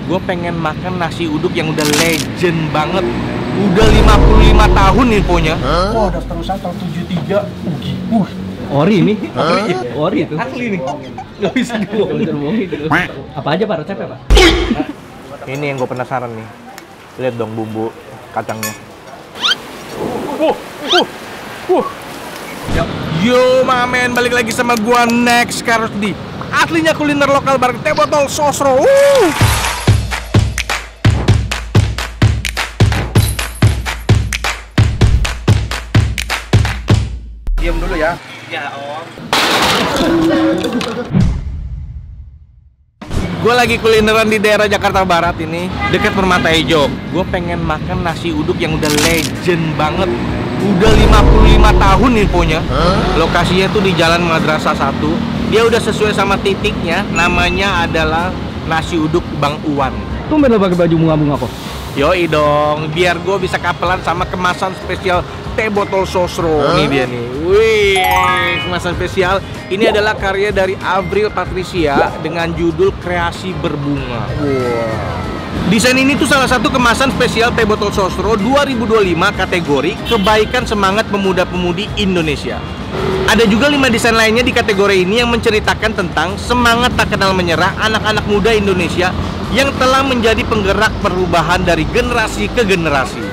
Gue pengen makan nasi uduk yang udah legend banget. Udah 55 tahun infonya. Wah, daftar usaha tahun 73. Ori ini? Ori itu? Asli nih. Gak bisa dibohongin. Apa aja Pak resepnya Pak? Ini yang gue penasaran nih. Lihat dong bumbu kacangnya. Yo mamen, balik lagi sama gua Next Karusdi. Aslinya kuliner lokal bareng teh botol sosro. Diam dulu ya. Ya om. Gue lagi kulineran di daerah Jakarta Barat ini, dekat Permata Hijau. Gue pengen makan nasi uduk yang udah legend banget. Udah 55 tahun infonya. Lokasinya tuh di Jalan Madrasah 1. Dia udah sesuai sama titiknya. Namanya adalah nasi uduk Bang Uwan. Tumben lo pakai baju bunga-bunga kok. Yoi dong, biar gue bisa kapelan sama kemasan spesial teh botol sosro. Ini dia nih. Wih, kemasan spesial. Ini adalah karya dari Avril Patricia dengan judul Kreasi Berbunga. Wow. Desain ini tuh salah satu kemasan spesial teh botol sosro 2025 kategori Kebaikan Semangat Pemuda-Pemudi Indonesia. Ada juga 5 desain lainnya di kategori ini yang menceritakan tentang semangat tak kenal menyerah anak-anak muda Indonesia yang telah menjadi penggerak perubahan dari generasi ke generasi.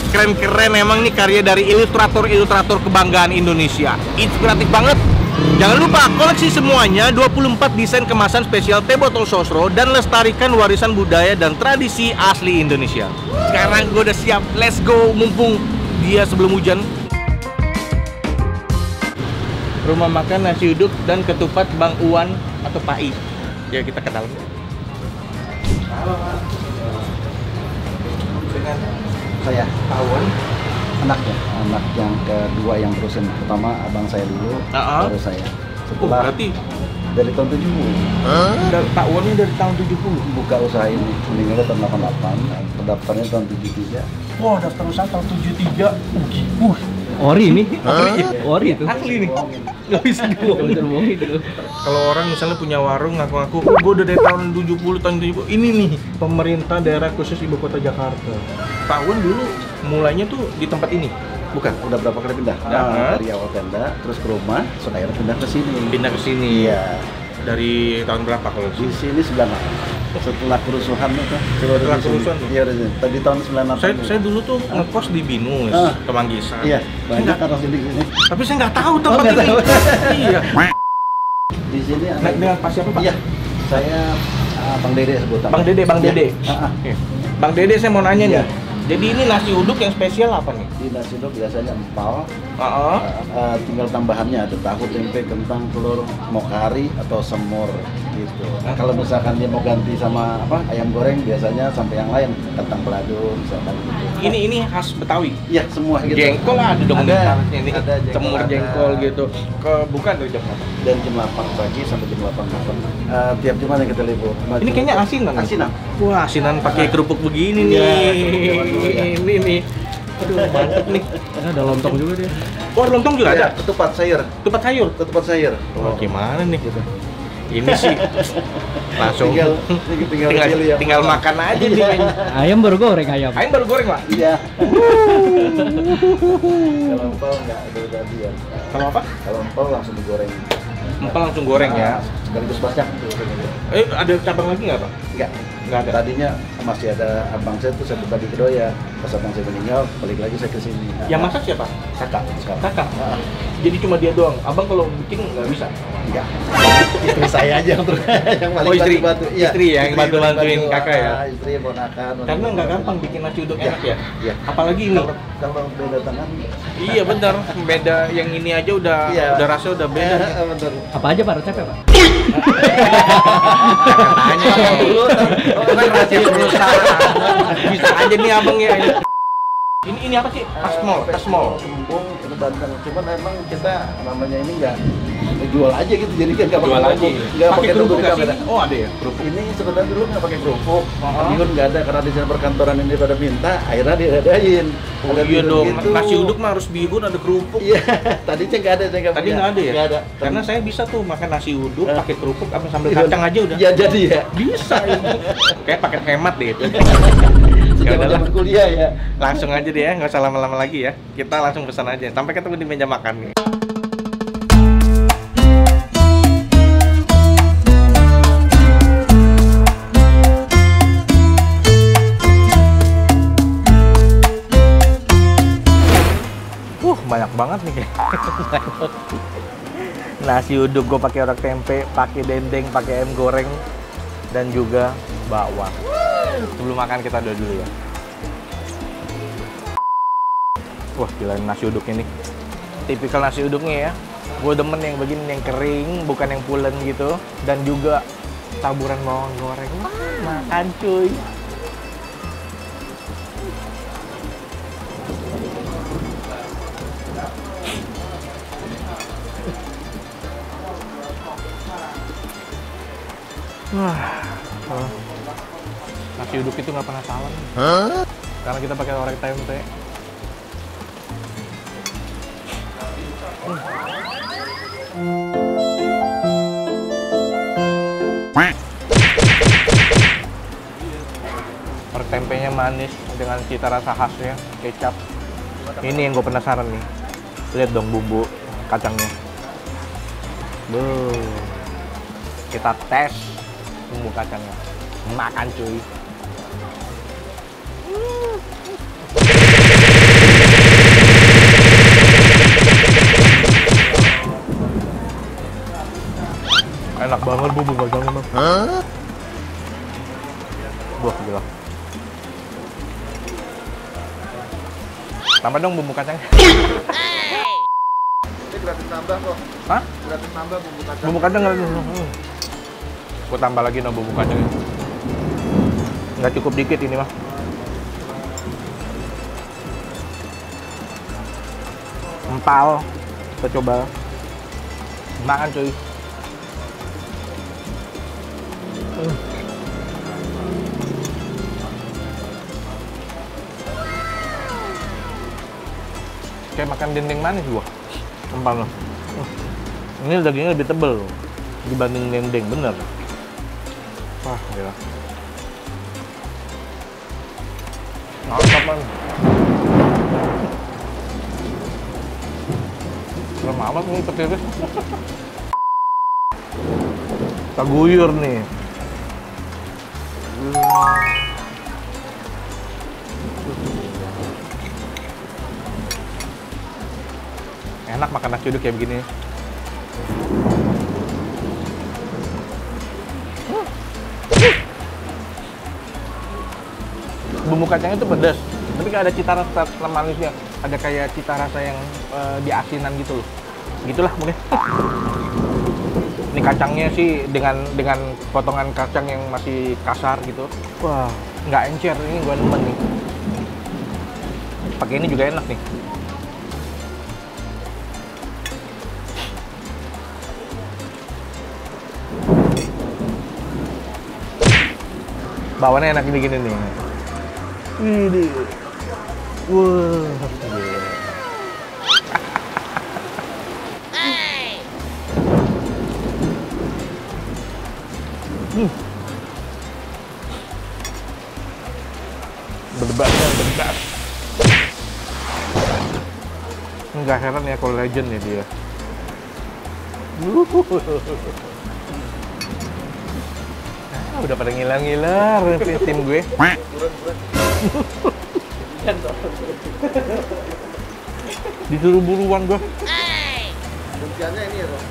Keren-keren emang nih karya dari ilustrator-ilustrator kebanggaan Indonesia. Inspiratif banget. Jangan lupa koleksi semuanya 24 desain kemasan spesial teh botol sosro dan lestarikan warisan budaya dan tradisi asli Indonesia. Sekarang gue udah siap, let's go, mumpung dia sebelum hujan. Rumah makan nasi uduk dan ketupat Bang Uwan atau Pak I. Ya kita kenal. Halo Pak. Dengan Saya Uwan. anak yang kedua yang terusin. Pertama abang saya dulu, baru saya. Oh, Setelah berarti dari tahun 70. dari Pak Uwannya dari tahun 70. Buka usaha ini, meninggalnya tahun 88, terdaftarnya tahun 73. Wah, daftar usaha tahun 73. Ori ini? Ori itu? Asli nih. Gak bisa dibohongin. Kalau orang misalnya punya warung ngaku-ngaku, gue udah dari tahun 70, tahun 70. Ini nih, pemerintah daerah khusus ibu kota Jakarta. Pak Uwan dulu mulainya tuh di tempat ini. Bukan, udah berapa kali pindah? Dari awal tenda, terus ke rumah, terus akhirnya pindah ke sini. Pindah ke sini. Iya. Dari tahun berapa kalau Di sini 98. Setelah kerusuhan itu. Setelah kerusuhan? Iya, tadi tahun 98. Saya dulu tuh ngekos di Binus, Kemanggisan. Iya, banyak kan di sini. Tapi saya nggak tahu tempat nggak ini. tahu. Iya. Di sini Naik dengan Pak siapa Pak? Iya, saya Bang Dede sebutan. Bang Dede. Iya. Oke. Bang Dede saya mau nanya Iya. nih. Jadi ini nasi uduk yang spesial apa nih? Di nasi uduk biasanya empal, Oh. tinggal tambahannya ada tahu, tempe, kentang, telur, mau kari atau semur gitu. Nah, kalau misalkan dia mau ganti sama ayam goreng biasanya sampai yang lain, kentang balado misalkan gitu. Ini khas Betawi. Iya, semua gitu. Jengkol ada dong Ada, ini. ada jengkol, Semur ada. jengkol gitu. Bukan dari jam berapa? Dan jam 8 pagi sampai jam 8 malam. Tiap Jumat kita libur. Ini kayaknya asinan. Asinan. Wah, asinan pakai kerupuk begini Iya, nih. Ini nih. Aduh, mantep nih. Ada lontong juga dia. Oh, lontong juga ada. Ketupat sayur. Ketupat sayur. Ketupat sayur. Oh, gimana nih? Gitu. Ini sih langsung tinggal makan aja nih. Ayam baru goreng ayam. Ayam baru goreng, Pak. Iya. Kalau empal nggak ada tadi ya. Kalau apa? Kalau empal langsung digoreng. Empal langsung goreng ya. Sekaligus basah. Ada cabang lagi nggak, Pak? Nggak ada. Tadinya masih ada abang saya tuh saya buka di Kedoya. Pas abang saya meninggal, balik lagi saya ke sini. Yang masak siapa? Kakak. Kakak. Jadi cuma dia doang. Abang kalau bikin nggak bisa. Enggak. Istri saya aja yang paling istri. bantu. Iya. Istri ya, yang bantu-bantuin kakak ya. Istri ponakan. Karena nggak gampang bikin nasi uduk Iya. enak ya. Iya. Apalagi ini. Kalau beda tangan. Iya benar. Beda yang ini aja udah rasa udah beda. Benar. Apa aja Pak resepnya Pak? Tanya dulu. Itu kan rahasia perusahaan. Bisa aja nih abang ya. Ini apa sih? Tasmol. Kembung itu bandeng. Cuman emang kita namanya ini nggak jual aja gitu, jadi kan nggak Jual pakai lagi. kerupuk, nggak pakai kerupuk nunggu di nggak sih? kamera. Oh ada ya kerupuk. Ini sebenarnya dulu nggak pakai kerupuk, Oh. bihun nggak ada karena di sana perkantoran ini pada minta, akhirnya diadain. Oh Ada iya bihun dong, gitu. nasi uduk mah harus bihun ada kerupuk. Iya, tadi saya nggak ada, saya nggak Tadi punya. nggak ada ya? Nggak ada. Karena saya bisa tuh makan nasi uduk Eh. pakai kerupuk sama sambal Iya. kacang aja udah. Iya jadi ya. Bisa ini. Kayak paket hemat deh itu. Ya Sejak udahlah. zaman kuliah ya. Langsung aja deh ya, nggak usah lama-lama lagi ya. Kita langsung pesan aja. Sampai ketemu di meja makan nih. Banyak banget nih nasi uduk gue pakai orek tempe, pakai dendeng, pakai ayam goreng, dan juga bawang. Sebelum makan kita doa dulu ya. Wah gila nasi uduk ini, tipikal nasi uduknya ya. Gue demen yang begini, yang kering, bukan yang pulen gitu, dan juga taburan bawang goreng. Makan cuy. Nasi uduk itu nggak pernah salah nih. Karena kita pakai orek tempe. Orek tempenya manis dengan cita rasa khasnya, kecap. Ini yang gue penasaran nih. Lihat dong bumbu kacangnya. Kita tes bumbu kacangnya. Makan cuy. Enak banget bumbu kacangnya, Bang. Wah, gila. Tambah dong bumbu kacangnya. Ini gratis nambah kok. Hah? Gratis nambah bumbu kacang. Bumbu kacang nggak? Gue tambah lagi no bumbu kacangnya. Nggak cukup dikit ini mah. Empal. Kita coba makan cuy. Kayak makan dendeng manis gua. Empal loh. Ini dagingnya lebih tebel loh dibanding dendeng, bener. Wah, gila. Mantap man. Lama amat nih petirnya. Kita guyur nih. Enak makan nasi uduk kayak begini. Bumbu kacangnya itu pedas, tapi kayak ada cita rasa manisnya, ada kayak cita rasa yang di asinan gitu loh. Gitulah mungkin. Ini kacangnya sih dengan potongan kacang yang masih kasar gitu. Wah, nggak encer, ini gue demen nih. Pakai ini juga enak nih. Bawaannya enak gini-gini nih. Ini. Wah, gila. Berdebasnya berdebas. Enggak heran ya kalau legend ya dia. Udah pada ngilang-ngilar tim gue. Disuruh buruan gue. Kunciannya ini ya, Bang.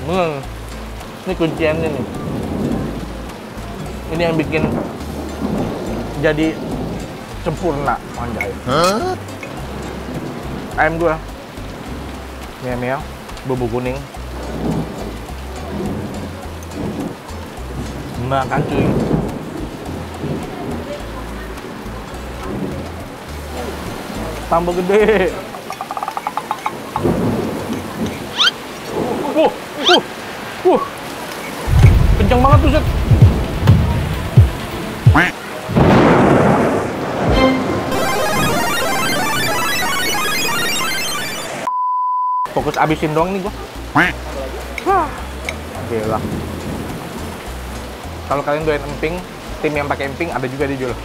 Bener. Ini kunciannya nih. Ini yang bikin jadi sempurna, anjay. Ayam gue. Mia-mia, bumbu kuning. Makan cuy. Tambah gede. Kenceng banget tuh, Set. Fokus abisin doang nih gua. Gila. Kalau kalian doyan emping, tim yang pakai emping ada juga dijual.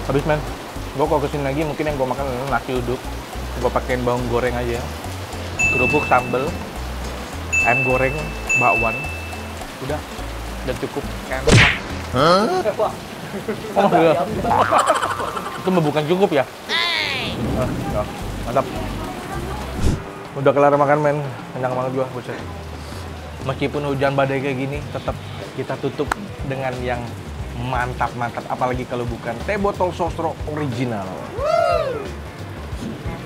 Habis men, gue kalau kesini lagi mungkin yang gue makan adalah nasi uduk. Gue pakein bawang goreng aja, kerupuk sambal, ayam goreng, bakwan, udah cukup. Oh iya, itu bukan cukup ya? Mantap. Udah kelar makan men, kenyang banget gua, buset. Meskipun hujan badai kayak gini, tetap kita tutup dengan yang mantap-mantap, apalagi kalau bukan teh botol sosro original.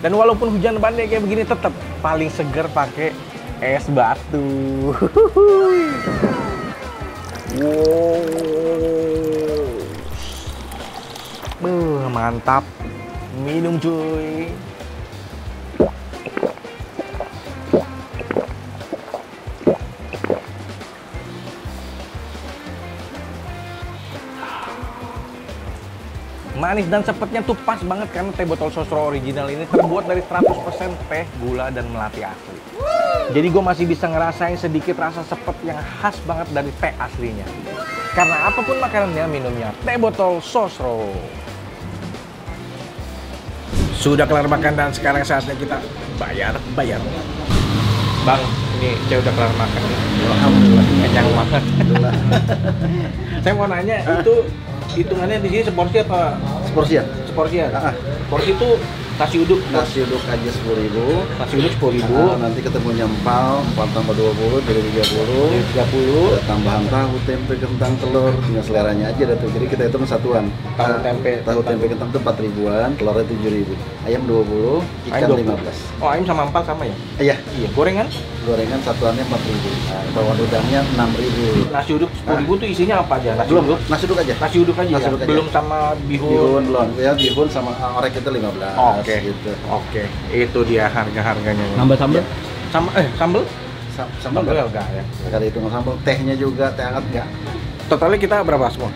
Dan walaupun hujan badai kayak begini, tetap paling seger pakai es batu. Wow, mantap. Minum cuy. Manis dan sepetnya tuh pas banget karena teh botol sosro original ini terbuat dari 100% teh, gula, dan melati asli. Jadi gue masih bisa ngerasain sedikit rasa sepet yang khas banget dari teh aslinya. Karena apapun makanannya, minumnya teh botol sosro. Sudah kelar makan dan sekarang saatnya kita bayar. Bang, ini saya udah kelar makan. Alhamdulillah. Kenyang banget. Alhamdulillah. Saya mau nanya, itu hitungannya di sini seporsi apa? Seporsian. Seporsian. Ah. Porsi itu nasi uduk. Nasi uduk aja 10.000. Nasi uduk 10.000. Nanti ketemunya empal tambah 20 jadi 30. Jadi 30. Ada tambahan tahu, tempe, kentang, telur, tinggal seleranya aja dah tuh. Jadi kita hitung satuan. Tahu tempe, tahu tempe kentang itu 4.000-an, telurnya 7.000. Ayam 20, ikan Ayam 15. Oh, ayam sama empal sama ya? Iya, Iya. Gorengan? gorengan satuannya 4.000. Bawang udangnya 6.000. Nasi uduk 10.000 tuh isinya apa aja? Nasi Belum, uduk? nasi uduk aja. Nasi uduk aja. Nasi Ya? uduk aja. Belum sama bihun. Bihun belum. Ya, bihun sama orek itu 15. Oke. Gitu. Oke. Itu dia harga-harganya. Nambah sambal? Sama sambel? Sambal Sambel enggak ya? Kali itu sambal, tehnya juga, teh hangat enggak? Totalnya kita berapa semua?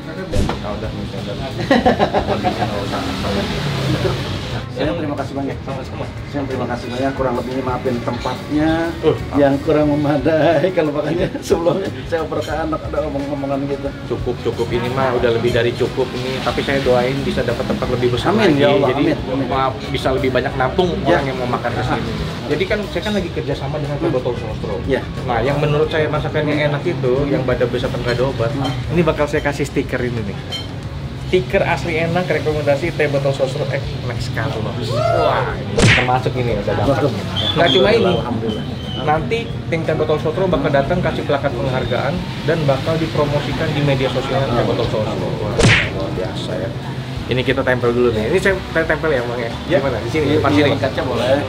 Udah, Saya terima kasih banyak. Sama-sama. Saya terima kasih banyak. Kurang lebihnya maafin tempatnya yang kurang memadai. Kalau makanya sebelumnya saya oper ke anak ada omong-omongan gitu. Cukup ini mah udah lebih dari cukup ini. Tapi saya doain bisa dapat tempat lebih besar Amin, lagi. ya Allah, Jadi amin. bisa lebih banyak nampung Ya. orang yang mau makan ke sini. Jadi kan saya kan lagi kerja sama dengan teh botol sosro. Ya. Nah, yang menurut saya masakan yang enak itu yang badan bisa tanpa ada obat. Ini bakal saya kasih stiker ini nih. Stiker asli enak, rekomendasi teh botol sosro Max Carlos. Wah, ini termasuk ini udah dapat. Nggak cuma ini. Alhamdulillah. Nanti tim teh botol sosro bakal datang kasih plakat penghargaan dan bakal dipromosikan di media sosial teh botol sosro. Wah, luar biasa ya. Ini kita tempel dulu nih. Ini saya tempel ya, Bang ya. Gimana? Di sini, depan sini. Kaca boleh.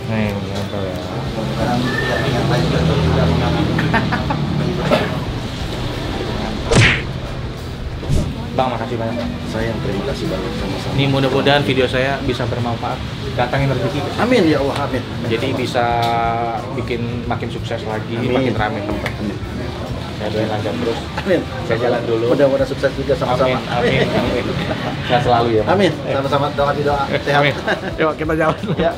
Nih, tempel ya. Mudah-mudahan yang lain juga tidak mengalami. Bang, makasih banyak. Saya yang terima kasih banyak sama-sama. Ini mudah-mudahan video saya bisa bermanfaat, datangin rezeki. Amin ya Allah, amin. Jadi bisa bikin makin sukses lagi, Amin. makin ramai. Amin. Saya doain lancar terus. Amin. Saya jalan dulu. Mudah-mudahan sukses juga sama-sama. Amin. Sehat selalu ya. Bang. Amin. Sama-sama doa di doa. Sehat. Amin. Yuk kita jalan. Ya.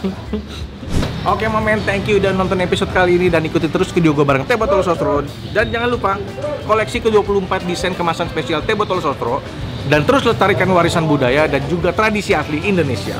Oke momen, thank you udah nonton episode kali ini dan ikuti terus video gue bareng Teh Botol Sosro. Dan jangan lupa koleksi ke-24 desain kemasan spesial Teh Botol Sosro dan terus lestarikan warisan budaya dan juga tradisi asli Indonesia.